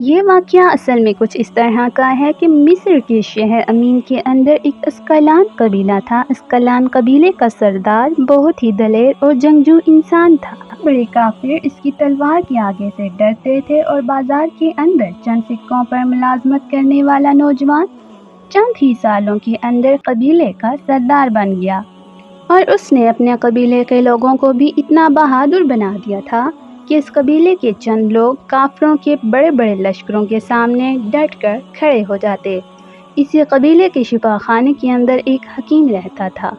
یہ واقعہ اصل میں کچھ اس طرح کا ہے کہ مصر کے شہر امین کے اندر ایک اسکلان قبیلہ تھا۔ اسکلان قبیلے کا سردار بہت ہی دلیر اور جنگجو انسان تھا۔ بڑے کافر اس کی تلوار کے آگے سے ڈرتے تھے اور بازار کے اندر چند سکوں پر ملازمت کرنے والا نوجوان چند ہی سالوں کے اندر قبیلے کا سردار بن گیا، اور اس نے اپنے قبیلے کے لوگوں کو بھی اتنا بہادر بنا دیا تھا کہ اس قبیلے کے چند لوگ کافروں کے بڑے بڑے لشکروں کے سامنے ڈٹ کر کھڑے ہو جاتے۔ اسی قبیلے کے شفا خانے کے اندر ایک حکیم رہتا تھا۔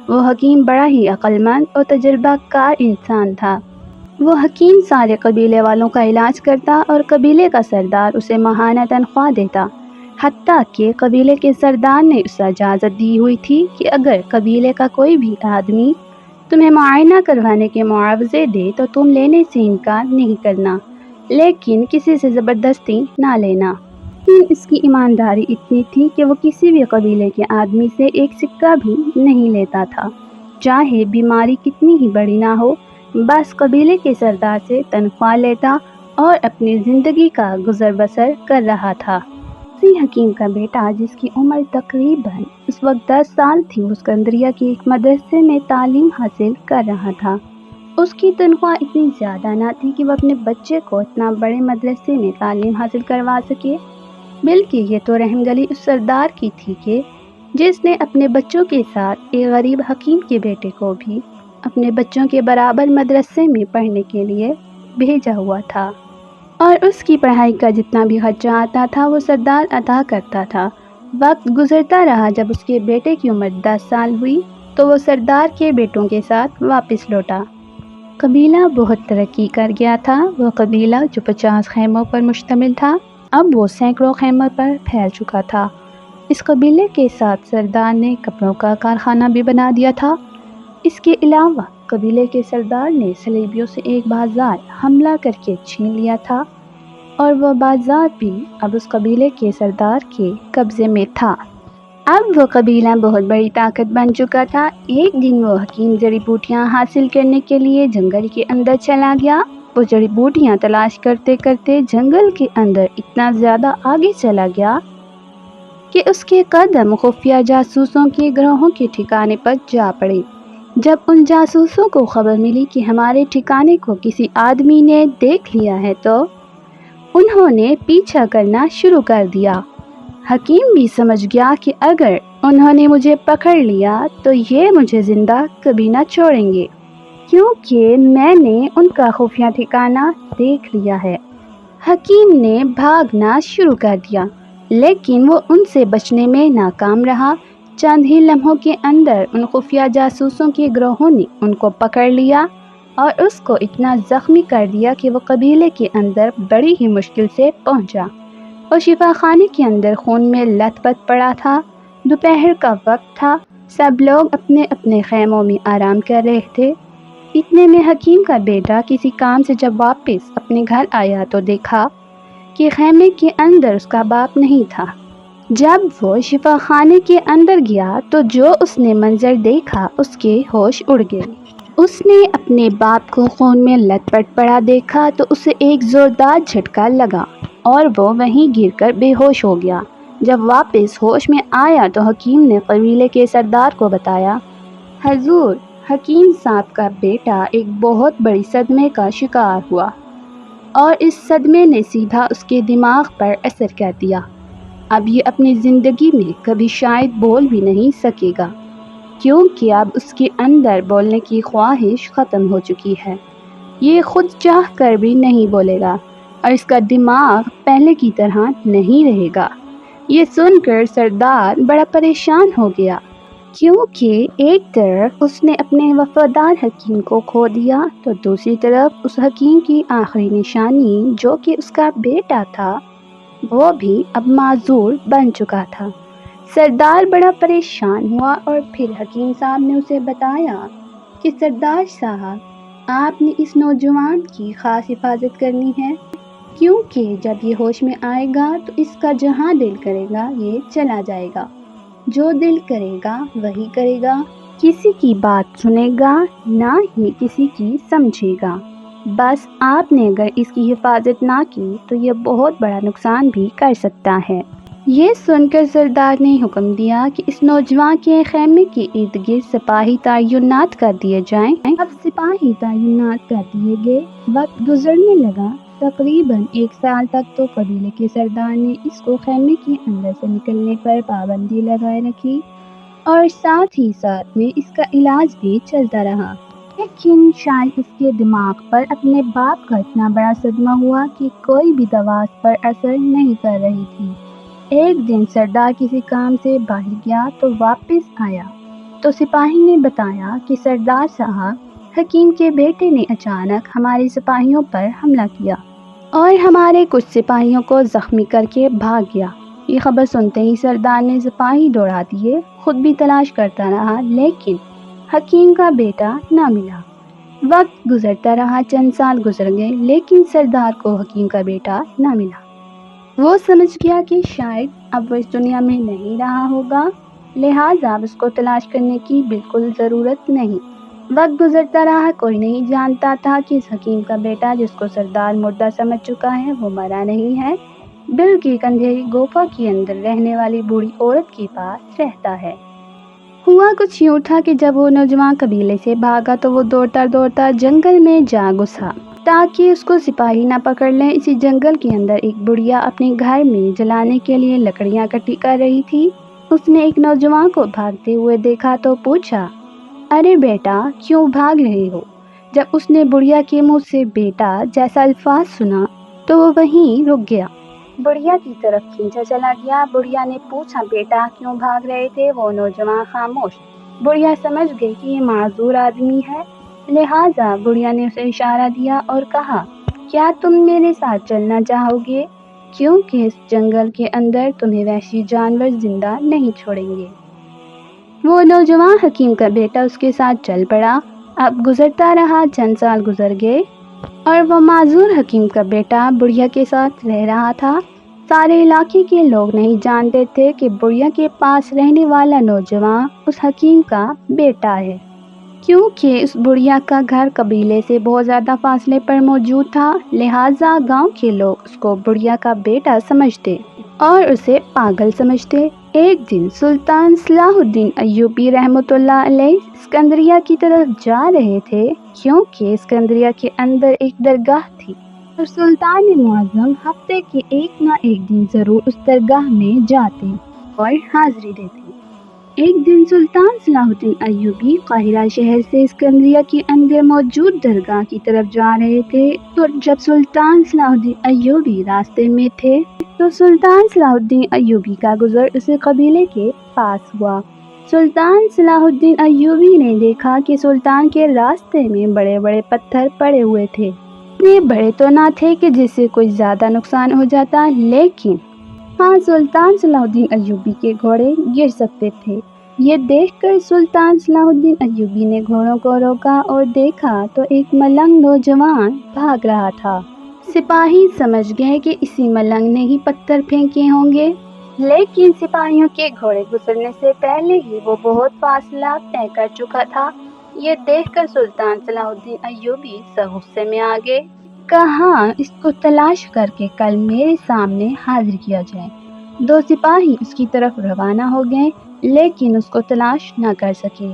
وہ حکیم بڑا ہی عقل مند اور تجربہ کار انسان تھا۔ وہ حکیم سارے قبیلے والوں کا علاج کرتا اور قبیلے کا سردار اسے ماہانہ تنخواہ دیتا۔ حتیٰ کہ قبیلے کے سردار نے اسے اجازت دی ہوئی تھی کہ اگر قبیلے کا کوئی بھی آدمی تمہیں معائنہ کروانے کے معاوضے دے تو تم لینے سے انکار نہیں کرنا، لیکن کسی سے زبردستی نہ لینا۔ لیکن اس کی ایمانداری اتنی تھی کہ وہ کسی بھی قبیلے کے آدمی سے ایک سکہ بھی نہیں لیتا تھا، چاہے بیماری کتنی ہی بڑی نہ ہو، بس قبیلے کے سردار سے تنخواہ لیتا اور اپنی زندگی کا گزر بسر کر رہا تھا۔ اسی حکیم کا بیٹا، جس کی عمر تقریباً اس وقت 10 سال تھی، وہ اسکندریہ کے ایک مدرسے میں تعلیم حاصل کر رہا تھا۔ اس کی تنخواہ اتنی زیادہ نہ تھی کہ وہ اپنے بچے کو اتنا بڑے مدرسے میں تعلیم حاصل کروا سکے، بلکہ یہ تو رحم دلی اس سردار کی تھی کہ جس نے اپنے بچوں کے ساتھ ایک غریب حکیم کے بیٹے کو بھی اپنے بچوں کے برابر مدرسے میں پڑھنے کے لیے بھیجا ہوا تھا، اور اس کی پڑھائی کا جتنا بھی خرچہ آتا تھا وہ سردار ادا کرتا تھا۔ وقت گزرتا رہا، جب اس کے بیٹے کی عمر 10 سال ہوئی تو وہ سردار کے بیٹوں کے ساتھ واپس لوٹا۔ قبیلہ بہت ترقی کر گیا تھا۔ وہ قبیلہ جو 50 خیموں پر مشتمل تھا، اب وہ سینکڑوں خیموں پر پھیل چکا تھا۔ اس قبیلے کے ساتھ سردار نے کپڑوں کا کارخانہ بھی بنا دیا تھا۔ اس کے علاوہ قبیلے کے سردار نے صلیبیوں سے ایک بازار حملہ کر کے چھین لیا تھا، اور وہ بازار بھی اب اس قبیلے کے سردار کے قبضے میں تھا۔ اب وہ قبیلہ بہت بڑی طاقت بن چکا تھا۔ ایک دن وہ حکیم جڑی بوٹیاں حاصل کرنے کے لیے جنگل کے اندر چلا گیا۔ وہ جڑی بوٹیاں تلاش کرتے کرتے جنگل کے اندر اتنا زیادہ آگے چلا گیا کہ اس کے قدم خفیہ جاسوسوں کے گروہوں کے ٹھکانے پر جا پڑے۔ جب ان جاسوسوں کو خبر ملی کہ ہمارے ٹھکانے کو کسی آدمی نے دیکھ لیا ہے تو انہوں نے پیچھا کرنا شروع کر دیا۔ حکیم بھی سمجھ گیا کہ اگر انہوں نے مجھے پکڑ لیا تو یہ مجھے زندہ کبھی نہ چھوڑیں گے، کیونکہ میں نے ان کا خفیہ ٹھکانہ دیکھ لیا ہے۔ حکیم نے بھاگنا شروع کر دیا، لیکن وہ ان سے بچنے میں ناکام رہا۔ چند ہی لمحوں کے اندر ان خفیہ جاسوسوں کے گروہوں نے ان کو پکڑ لیا اور اس کو اتنا زخمی کر دیا کہ وہ قبیلے کے اندر بڑی ہی مشکل سے پہنچا، اور شفا خانے کے اندر خون میں لت پت پڑا تھا۔ دوپہر کا وقت تھا، سب لوگ اپنے اپنے خیموں میں آرام کر رہے تھے۔ اتنے میں حکیم کا بیٹا کسی کام سے جب واپس اپنے گھر آیا تو دیکھا کہ خیمے کے اندر اس کا باپ نہیں تھا۔ جب وہ شفا خانے کے اندر گیا تو جو اس نے منظر دیکھا، اس کے ہوش اڑ گئے۔ اس نے اپنے باپ کو خون میں لت پت پڑا دیکھا تو اسے ایک زوردار جھٹکا لگا اور وہ وہیں گر کر بے ہوش ہو گیا۔ جب واپس ہوش میں آیا تو حکیم نے قبیلے کے سردار کو بتایا، حضور، حکیم صاحب کا بیٹا ایک بہت بڑی صدمے کا شکار ہوا، اور اس صدمے نے سیدھا اس کے دماغ پر اثر کر دیا۔ اب یہ اپنی زندگی میں کبھی شاید بول بھی نہیں سکے گا، کیونکہ اب اس کے اندر بولنے کی خواہش ختم ہو چکی ہے۔ یہ خود چاہ کر بھی نہیں بولے گا، اور اس کا دماغ پہلے کی طرح نہیں رہے گا۔ یہ سن کر سردار بڑا پریشان ہو گیا، کیونکہ ایک طرف اس نے اپنے وفادار حکیم کو کھو دیا تو دوسری طرف اس حکیم کی آخری نشانی جو کہ اس کا بیٹا تھا، وہ بھی اب معذور بن چکا تھا۔ سردار بڑا پریشان ہوا، اور پھر حکیم صاحب نے اسے بتایا کہ سردار صاحب، آپ نے اس نوجوان کی خاص حفاظت کرنی ہے، کیونکہ جب یہ ہوش میں آئے گا تو اس کا جہاں دل کرے گا یہ چلا جائے گا، جو دل کرے گا وہی کرے گا، کسی کی بات سنے گا نہ ہی کسی کی سمجھے گا۔ بس آپ نے اگر اس کی حفاظت نہ کی تو یہ بہت بڑا نقصان بھی کر سکتا ہے۔ یہ سن کر سردار نے حکم دیا کہ اس نوجوان کے خیمے کے ارد گرد سپاہی تعینات کر دیے جائیں۔ اب سپاہی تعینات کر دیے گئے۔ وقت گزرنے لگا۔ تقریباً 1 سال تک تو قبیلے کے سردار نے اس کو خیمے کے اندر سے نکلنے پر پابندی لگائے رکھی اور ساتھ ہی ساتھ میں اس کا علاج بھی چلتا رہا، لیکن شاید اس کے دماغ پر اپنے باپ کا اتنا بڑا صدمہ ہوا کہ کوئی بھی دوا اس پر اثر نہیں کر رہی تھی۔ ایک دن سردار کسی کام سے باہر گیا تو واپس آیا تو سپاہی نے بتایا کہ سردار صاحب، حکیم کے بیٹے نے اچانک ہمارے سپاہیوں پر حملہ کیا اور ہمارے کچھ سپاہیوں کو زخمی کر کے بھاگ گیا۔ یہ خبر سنتے ہی سردار نے سپاہی دوڑا دیے، خود بھی تلاش کرتا رہا لیکن حکیم کا بیٹا نہ ملا۔ وقت گزرتا رہا، چند سال گزر گئے لیکن سردار کو حکیم کا بیٹا نہ ملا۔ وہ سمجھ گیا کہ شاید اب وہ اس دنیا میں نہیں رہا ہوگا، لہٰذا اب اس کو تلاش کرنے کی بالکل ضرورت نہیں۔ وقت گزرتا رہا، کوئی نہیں جانتا تھا کہ اس حکیم کا بیٹا جس کو سردار مردہ سمجھ چکا ہے وہ مرا نہیں ہے، بلکہ ایک اندھیری گوفا کے اندر رہنے والی بوڑھی عورت کے پاس رہتا ہے۔ ہوا کچھ یوں تھا کہ جب وہ نوجوان قبیلے سے بھاگا تو وہ دوڑتا دوڑتا جنگل میں جا گھسا تاکہ اس کو سپاہی نہ پکڑ لیں۔ اسی جنگل کے اندر ایک بڑھیا اپنے گھر میں جلانے کے لیے لکڑیاں اکٹھی کر رہی تھی۔ اس نے ایک نوجوان کو بھاگتے ہوئے دیکھا تو پوچھا، ارے بیٹا، کیوں بھاگ رہے ہو؟ جب اس نے بڑھیا کے منہ سے بیٹا جیسا الفاظ سنا تو وہ وہیں رک گیا، بڑھیا کی طرف کھینچا چلا گیا۔ بڑھیا نے پوچھا، بیٹا کیوں بھاگ رہے تھے؟ وہ نوجوان خاموش۔ بڑھیا سمجھ گئی کہ یہ معذور آدمی ہے، لہٰذا بڑھیا نے اسے اشارہ دیا اور کہا، کیا تم میرے ساتھ چلنا چاہو گے؟ کیونکہ اس جنگل کے اندر تمہیں وحشی جانور زندہ نہیں چھوڑیں گے۔ وہ نوجوان حکیم کا بیٹا اس کے ساتھ چل پڑا۔ اب گزرتا رہا، چند سال گزر گئے اور وہ معذور حکیم کا بیٹا بڑھیا کے ساتھ رہ رہا تھا۔ سارے علاقے کے لوگ نہیں جانتے تھے کہ بڑھیا کے پاس رہنے والا نوجوان اس حکیم کا بیٹا ہے، کیونکہ اس بڑھیا کا گھر قبیلے سے بہت زیادہ فاصلے پر موجود تھا، لہٰذا گاؤں کے لوگ اس کو بڑھیا کا بیٹا سمجھتے اور اسے پاگل سمجھتے۔ ایک دن سلطان صلاح الدین ایوبی رحمۃ اللہ علیہ اسکندریہ کی طرف جا رہے تھے، کیونکہ اسکندریہ کے اندر ایک درگاہ تھی اور سلطان معظم ہفتے کے ایک نہ ایک دن ضرور اس درگاہ میں جاتے اور حاضری دیتے۔ ایک دن سلطان صلاح الدین ایوبی قاہرہ شہر سے اسکندریہ کے اندر موجود درگاہ کی طرف جا رہے تھے، اور جب سلطان صلاح الدین ایوبی راستے میں تھے تو سلطان صلاح الدین ایوبی کا گزر اس قبیلے کے پاس ہوا۔ سلطان صلاح الدین ایوبی نے دیکھا کہ سلطان کے راستے میں بڑے بڑے پتھر پڑے ہوئے تھے۔ اتنے بڑے تو نہ تھے کہ جس سے کوئی زیادہ نقصان ہو جاتا، لیکن ہاں سلطان صلاح الدین ایوبی کے گھوڑے گر سکتے تھے۔ یہ دیکھ کر سلطان صلاح الدین ایوبی نے گھوڑوں کو روکا اور دیکھا تو ایک ملنگ نوجوان بھاگ رہا تھا۔ سپاہی سمجھ گئے کہ اسی ملنگ نے ہی پتھر پھینکے ہوں گے، لیکن سپاہیوں کے گھوڑے گزرنے سے پہلے ہی وہ بہت فاصلہ طے کر چکا تھا۔ یہ دیکھ کر سلطان صلاح الدین ایوبی غصے میں آ گئے، کہا، اس کو تلاش کر کے کل میرے سامنے حاضر کیا جائے۔ 2 سپاہی اس کی طرف روانہ ہو گئے لیکن اس کو تلاش نہ کر سکے۔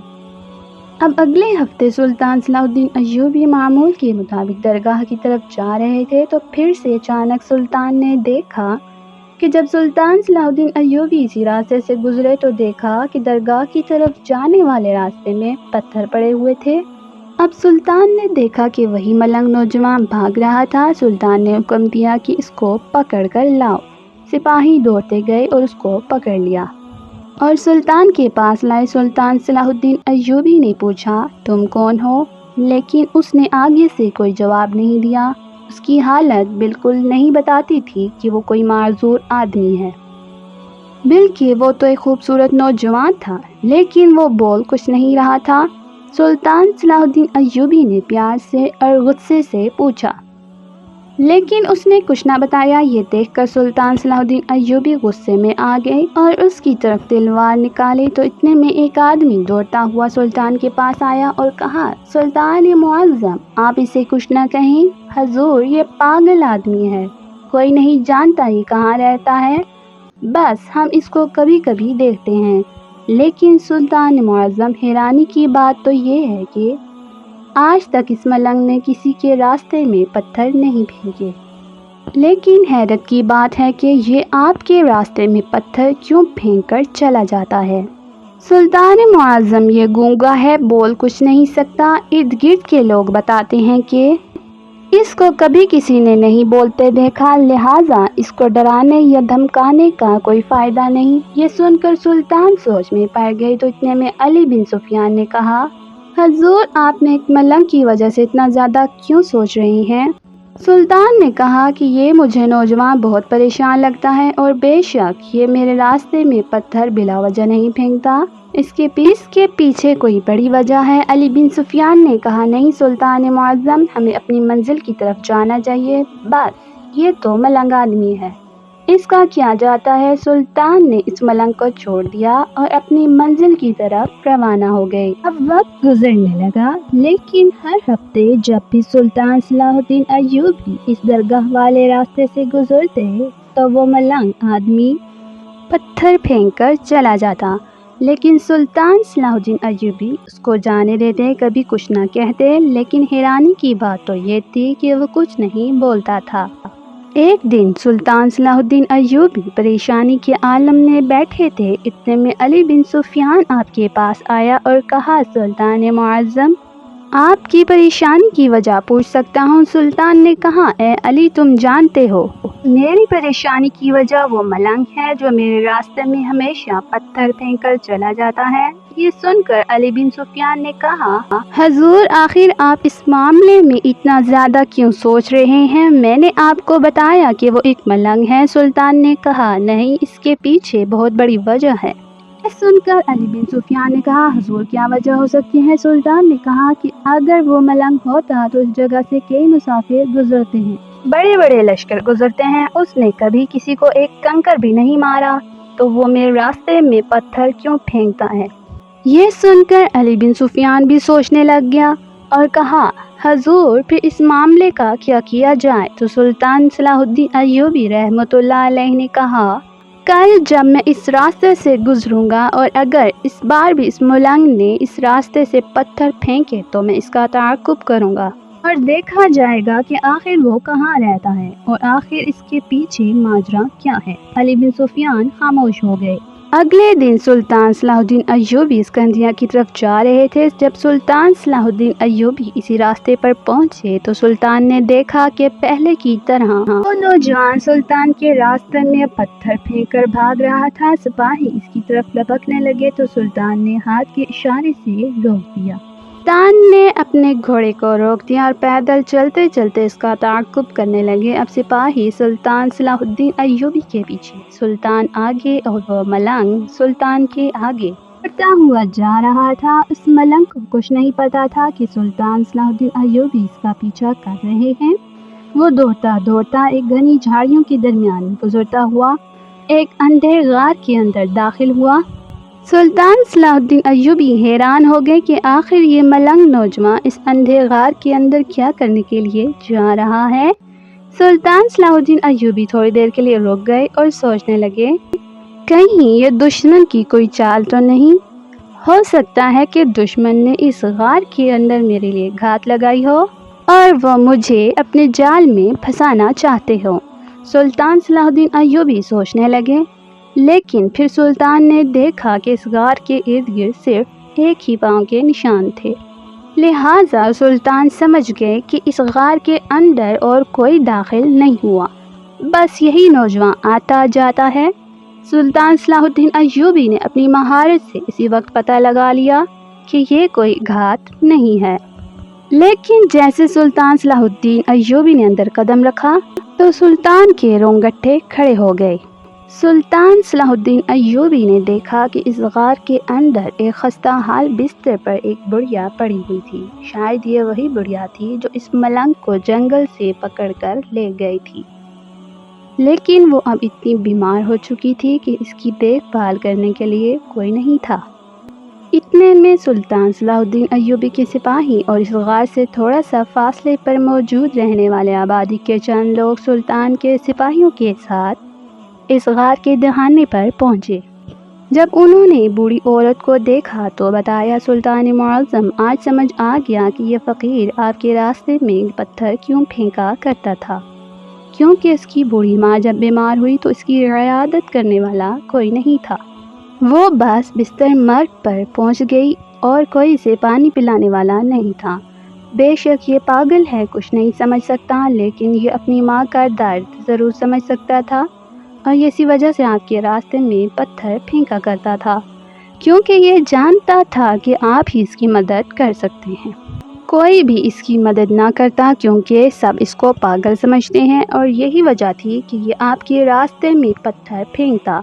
اب اگلے ہفتے سلطان صلاح الدین ایوبی معمول کے مطابق درگاہ کی طرف جا رہے تھے تو پھر سے اچانک سلطان نے دیکھا کہ جب سلطان صلاح الدین ایوبی اسی راستے سے گزرے تو دیکھا کہ درگاہ کی طرف جانے والے راستے میں پتھر پڑے ہوئے تھے۔ اب سلطان نے دیکھا کہ وہی ملنگ نوجوان بھاگ رہا تھا۔ سلطان نے حکم دیا کہ اس کو پکڑ کر لاؤ۔ سپاہی دوڑتے گئے اور اس کو پکڑ لیا اور سلطان کے پاس لائے۔ سلطان صلاح الدین ایوبی نے پوچھا، تم کون ہو؟ لیکن اس نے آگے سے کوئی جواب نہیں دیا۔ اس کی حالت بالکل نہیں بتاتی تھی کہ وہ کوئی معذور آدمی ہے، بلکہ وہ تو ایک خوبصورت نوجوان تھا، لیکن وہ بول کچھ نہیں رہا تھا۔ سلطان صلاح الدین ایوبی نے پیار سے اور غصے سے پوچھا، لیکن اس نے کچھ نہ بتایا۔ یہ دیکھ کر سلطان صلاح الدین ایوبی غصے میں آ گئے اور اس کی طرف تلوار نکالی تو اتنے میں ایک آدمی دوڑتا ہوا سلطان کے پاس آیا اور کہا، سلطان معظم، آپ اسے کچھ نہ کہیں۔ حضور، یہ پاگل آدمی ہے، کوئی نہیں جانتا یہ کہاں رہتا ہے، بس ہم اس کو کبھی کبھی دیکھتے ہیں۔ لیکن سلطان معظم، حیرانی کی بات تو یہ ہے کہ آج تک اس ملنگ نے کسی کے راستے میں پتھر نہیں پھینکے، لیکن حیرت کی بات ہے کہ یہ آپ کے راستے میں پتھر کیوں پھینک کر چلا جاتا ہے؟ سلطان معظم، یہ گونگا ہے، بول کچھ نہیں سکتا۔ ارد گرد کے لوگ بتاتے ہیں کہ اس کو کبھی کسی نے نہیں بولتے دیکھا، لہٰذا اس کو ڈرانے یا دھمکانے کا کوئی فائدہ نہیں۔ یہ سن کر سلطان سوچ میں پڑ گئے تو اتنے میں علی بن سفیان نے کہا، حضور، آپ نے ایک ملنگ کی وجہ سے اتنا زیادہ کیوں سوچ رہی ہیں؟ سلطان نے کہا کہ یہ مجھے نوجوان بہت پریشان لگتا ہے اور بے شک یہ میرے راستے میں پتھر بلا وجہ نہیں پھینکتا، اس کے پیچھے کوئی بڑی وجہ ہے۔ علی بن سفیان نے کہا، نہیں سلطان معظم، ہمیں اپنی منزل کی طرف جانا چاہیے، بس یہ تو ملنگ آدمی ہے، اس کا کیا جاتا ہے۔ سلطان نے اس ملنگ کو چھوڑ دیا اور اپنی منزل کی طرف روانہ ہو گئے۔ اب وقت گزرنے لگا، لیکن ہر ہفتے جب بھی سلطان صلاح الدین ایوبی اس درگاہ والے راستے سے گزرتے تو وہ ملنگ آدمی پتھر پھینک کر چلا جاتا، لیکن سلطان صلاح الدین ایوبی اس کو جانے دیتے، کبھی کچھ نہ کہتے۔ لیکن حیرانی کی بات تو یہ تھی کہ وہ کچھ نہیں بولتا تھا۔ ایک دن سلطان صلاح الدین ایوبی پریشانی کے عالم میں بیٹھے تھے، اتنے میں علی بن سفیان آپ کے پاس آیا اور کہا، سلطان معظم، آپ کی پریشانی کی وجہ پوچھ سکتا ہوں؟ سلطان نے کہا، اے علی، تم جانتے ہو میری پریشانی کی وجہ وہ ملنگ ہے جو میرے راستے میں ہمیشہ پتھر پھینک کر چلا جاتا ہے۔ یہ سن کر علی بن سفیان نے کہا، حضور، آخر آپ اس معاملے میں اتنا زیادہ کیوں سوچ رہے ہیں؟ میں نے آپ کو بتایا کہ وہ ایک ملنگ ہے۔ سلطان نے کہا، نہیں، اس کے پیچھے بہت بڑی وجہ ہے۔ یہ سن کر علی بن سفیان نے کہا، حضور، کیا وجہ ہو سکتی ہے؟ سلطان نے کہا کہ اگر وہ ملنگ ہوتا تو اس جگہ سے کئی مسافر گزرتے ہیں، بڑے بڑے لشکر گزرتے ہیں، اس نے کبھی کسی کو ایک کنکر بھی نہیں مارا، تو وہ میرے راستے میں پتھر کیوں پھینکتا ہے؟ یہ سن کر علی بن سفیان بھی سوچنے لگ گیا اور کہا، حضور، پھر اس معاملے کا کیا کیا جائے؟ تو سلطان صلاح الدین ایوبی رحمۃ اللہ علیہ نے کہا، کل جب میں اس راستے سے گزروں گا اور اگر اس بار بھی اس ملنگ نے اس راستے سے پتھر پھینکے تو میں اس کا تعاقب کروں گا اور دیکھا جائے گا کہ آخر وہ کہاں رہتا ہے اور آخر اس کے پیچھے ماجرا کیا ہے۔ علی بن سفیان خاموش ہو گئے۔ اگلے دن سلطان صلاح الدین ایوبی اسکندریہ کی طرف جا رہے تھے۔ جب سلطان صلاح الدین ایوبی اسی راستے پر پہنچے تو سلطان نے دیکھا کہ پہلے کی طرح وہ نوجوان سلطان کے راستے میں پتھر پھینک کر بھاگ رہا تھا۔ سپاہی اس کی طرف لپکنے لگے تو سلطان نے ہاتھ کے اشارے سے روک دیا۔ سلطان نے اپنے گھوڑے کو روک دیا اور پیدل چلتے چلتے اس کا تعاقب کرنے لگے۔ اب سپاہی سلطان صلاح الدین ایوبی کے پیچھے، سلطان آگے اور وہ ملنگ سلطان کے آگے بڑھتا ہوا جا رہا تھا۔ اس ملنگ کو کچھ نہیں پتا تھا کہ سلطان صلاح الدین ایوبی اس کا پیچھا کر رہے ہیں۔ وہ دوڑتا دوڑتا ایک گھنی جھاڑیوں کے درمیان گزرتا ہوا ایک اندھیر غار کے اندر داخل ہوا۔ سلطان صلاح الدین ایوبی حیران ہو گئے کہ آخر یہ ملنگ نوجوان اس اندھیر غار کے اندر کیا کرنے کے لیے جا رہا ہے۔ سلطان صلاح الدین ایوبی تھوڑی دیر کے لیے رک گئے اور سوچنے لگے، کہیں یہ دشمن کی کوئی چال تو نہیں؟ ہو سکتا ہے کہ دشمن نے اس غار کے اندر میرے لیے گھات لگائی ہو اور وہ مجھے اپنے جال میں پھنسانا چاہتے ہوں۔ سلطان صلاح الدین ایوبی سوچنے لگے، لیکن پھر سلطان نے دیکھا کہ اس غار کے ارد گرد صرف ایک ہی پاؤں کے نشان تھے، لہٰذا سلطان سمجھ گئے کہ اس غار کے اندر اور کوئی داخل نہیں ہوا، بس یہی نوجوان آتا جاتا ہے۔ سلطان صلاح الدین ایوبی نے اپنی مہارت سے اسی وقت پتہ لگا لیا کہ یہ کوئی گھات نہیں ہے، لیکن جیسے سلطان صلاح الدین ایوبی نے اندر قدم رکھا تو سلطان کے رونگٹے کھڑے ہو گئے۔ سلطان صلاح الدین ایوبی نے دیکھا کہ اس غار کے اندر ایک خستہ حال بستر پر ایک بڑھیا پڑی ہوئی تھی۔ شاید یہ وہی بڑھیا تھی جو اس ملنگ کو جنگل سے پکڑ کر لے گئی تھی، لیکن وہ اب اتنی بیمار ہو چکی تھی کہ اس کی دیکھ بھال کرنے کے لیے کوئی نہیں تھا۔ اتنے میں سلطان صلاح الدین ایوبی کے سپاہی اور اس غار سے تھوڑا سا فاصلے پر موجود رہنے والے آبادی کے چند لوگ سلطان کے سپاہیوں کے ساتھ اس غار کے دہانے پر پہنچے۔ جب انہوں نے بوڑھی عورت کو دیکھا تو بتایا، سلطان معظم، آج سمجھ آ گیا کہ یہ فقیر آپ کے راستے میں پتھر کیوں پھینکا کرتا تھا، کیونکہ اس کی بوڑھی ماں جب بیمار ہوئی تو اس کی عیادت کرنے والا کوئی نہیں تھا۔ وہ بس بستر مرگ پر پہنچ گئی اور کوئی اسے پانی پلانے والا نہیں تھا۔ بے شک یہ پاگل ہے، کچھ نہیں سمجھ سکتا، لیکن یہ اپنی ماں کا درد ضرور سمجھ سکتا تھا، اور یہ اسی وجہ سے آپ کے راستے میں پتھر پھینکا کرتا تھا، کیونکہ یہ جانتا تھا کہ آپ ہی اس کی مدد کر سکتے ہیں۔ کوئی بھی اس کی مدد نہ کرتا، کیونکہ سب اس کو پاگل سمجھتے ہیں، اور یہی وجہ تھی کہ یہ آپ کے راستے میں پتھر پھینکتا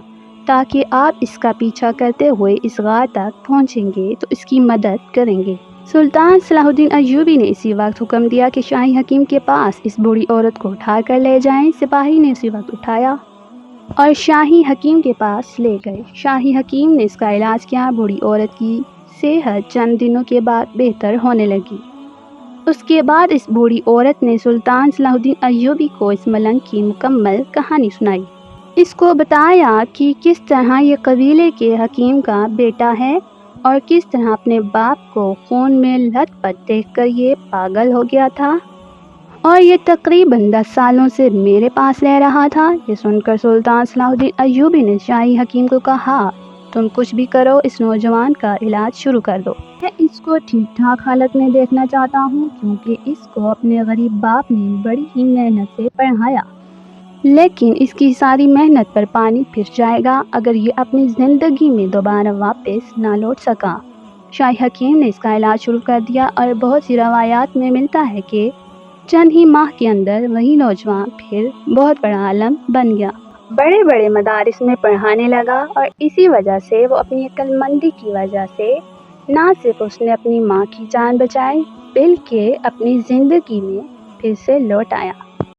تاکہ آپ اس کا پیچھا کرتے ہوئے اس غار تک پہنچیں گے تو اس کی مدد کریں گے۔ سلطان صلاح الدین ایوبی نے اسی وقت حکم دیا کہ شاہی حکیم کے پاس اس بوڑھی عورت کو اٹھا کر لے جائیں۔ سپاہی نے اسی وقت اٹھایا اور شاہی حکیم کے پاس لے گئے۔ شاہی حکیم نے اس کا علاج کیا۔ بوڑھی عورت کی صحت چند دنوں کے بعد بہتر ہونے لگی۔ اس کے بعد اس بوڑھی عورت نے سلطان صلاح الدین ایوبی کو اس ملنگ کی مکمل کہانی سنائی۔ اس کو بتایا کہ کس طرح یہ قبیلے کے حکیم کا بیٹا ہے اور کس طرح اپنے باپ کو خون میں لت پت دیکھ کر یہ پاگل ہو گیا تھا، اور یہ تقریباً 10 سالوں سے میرے پاس رہ رہا تھا۔ یہ سن کر سلطان صلاح الدین ایوبی نے شاہی حکیم کو کہا، تم کچھ بھی کرو، اس نوجوان کا علاج شروع کر دو۔ میں اس کو ٹھیک ٹھاک حالت میں دیکھنا چاہتا ہوں، کیونکہ اس کو اپنے غریب باپ نے بڑی ہی محنت سے پڑھایا، لیکن اس کی ساری محنت پر پانی پھر جائے گا اگر یہ اپنی زندگی میں دوبارہ واپس نہ لوٹ سکا۔ شاہی حکیم نے اس کا علاج شروع کر دیا، اور بہت سی روایات میں ملتا ہے کہ چند ہی ماہ کے اندر وہی نوجوان پھر بہت بڑا عالم بن گیا، بڑے بڑے مدارس میں پڑھانے لگا، اور اسی وجہ سے وہ اپنی عقل مندی کی وجہ سے نہ صرف اس نے اپنی ماں کی جان بچائی، بلکہ اپنی زندگی میں پھر سے لوٹ آیا۔